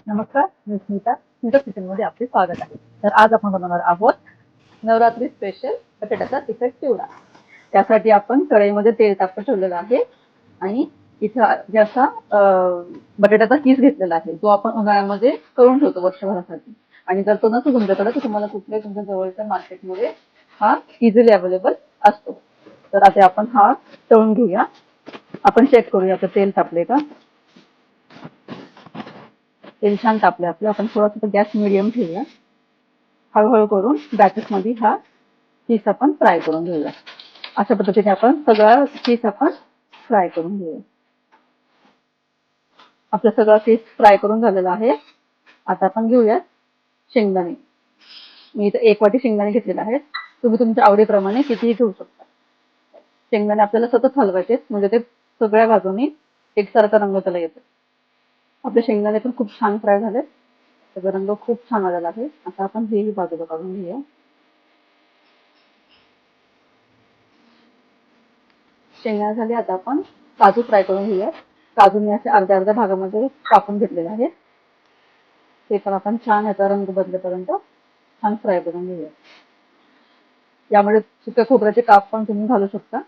नमस्कार, मी स्मिता. स्मिता किचनमध्ये आपले स्वागत आहे. तर आज आपण बनवणार आहोत नवरात्री स्पेशल बटाट्याचा तिखट चिवडा. त्यासाठी आपण कढईमध्ये तेल तापत ठेवलेलं आहे आणि इथं जसा बटाट्याचा किस घेतलेला आहे, जो आपण उन्हाळ्यामध्ये करून ठेवतो वर्षभरासाठी. आणि जर तो नसेल तुमच्याकडे तर तुम्हाला कुठल्याही तुमच्या जवळच्या मार्केटमध्ये हा इझिली अवेलेबल असतो. तर आता आपण हा तळून घेऊया. आपण चेक करूया तर तेल तापले का. तेल छान तापले आपलं. आपण थोडासा गॅस मिडियम ठेवूया. हळूहळू करून बॅचेस मध्ये हा चीज आपण फ्राय करून घेऊया. अशा पद्धतीने आपण सगळा चीज आपण फ्राय करून घेऊया. आपलं सगळं चीज फ्राय करून झालेलं आहे. आता आपण घेऊया शेंगदाणे. मी इथं 1 वाटी शेंगदाणे घेतलेले आहेत. तुम्ही तुमच्या आवडीप्रमाणे कितीही घेऊ शकता. शेंगदाणे आपल्याला सतत हलवायचे म्हणजे ते सगळ्या बाजूनी एकसारखा रंग त्याला येतो. आपले शेंगदाणे पण खूप छान फ्राय झाले. त्याचा रंग खूप छान आलेला आहे. आता आपण हे बाजूला काढून घेऊया. शेंगदाणे झाले. आता आपण काजू फ्राय करून घेऊया. काजू मी असे अर्ध्या अर्ध्या भागामध्ये कापून घेतलेले आहे. ते पण आपण छान याचा रंग बदलेपर्यंत छान फ्राय करून घेऊया. यामध्ये सुक्या खोबऱ्याचे काप पण तुम्ही घालू शकता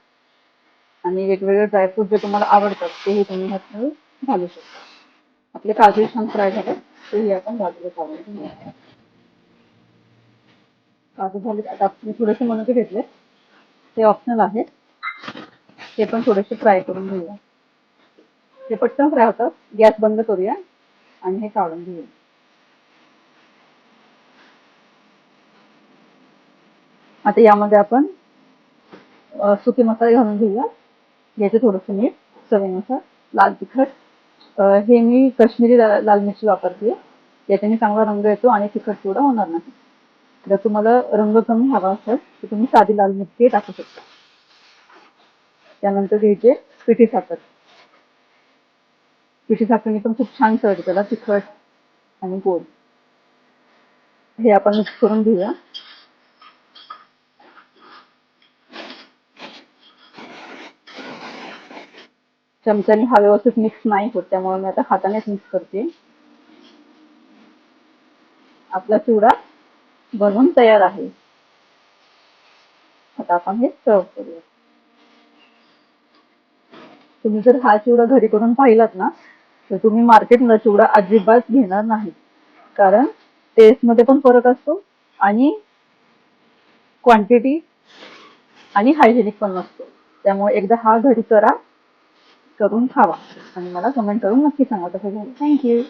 आणि वेगवेगळे ड्रायफ्रूट जे तुम्हाला आवडतात तेही तुम्ही ह्यात घालू शकता. आपले काजू छान फ्राय झाले. तेही आपण बाजूला काढून घेऊया. काजू झाले. आता आपण थोडेसे मनुके घेतले. ते ऑप्शनल आहे. ते पण थोडेसे फ्राय करून घेऊया. ते पटकन फ्राय होतात. गॅस बंद करूया आणि हे काढून घेऊया. आता यामध्ये आपण सुके मसाले घालून घेऊया. घ्यायचे थोडंसं मीठ, चवीनुसार, लाल तिखट. हे मी काश्मीरी लाल मिरची वापरते. याच्याने चांगला रंग येतो आणि तिखट चिवडा होणार नाही. जर तुम्हाला रंग कमी हवा असेल तर तुम्ही साधी लाल मिरची टाकू शकता. त्यानंतर घ्यायचे पिठी साखर. पिठी साखरेने पण खूप छान चव येते त्याला, तिखट आणि गोड. हे आपण मिक्स करून घेऊया. चमच्याने हा व्यवस्थित मिक्स नाही होत, त्यामुळे मी आता हातानेच मिक्स करते. आपला चिवडा बनवून तयार आहे. आता आपण हे सर्व करूया. तुम्ही जर हा चिवडा घरी करून पाहिलात ना तर तुम्ही मार्केटला चिवडा अजिबात घेणार नाही. कारण टेस्ट मध्ये पण फरक असतो आणि क्वांटिटी आणि हायजेनिक पण नसतो. त्यामुळे एकदा हा घरी करा, करून खावा आणि मला कमेंट करून नक्की सांगा कसं झालं. थँक्यू.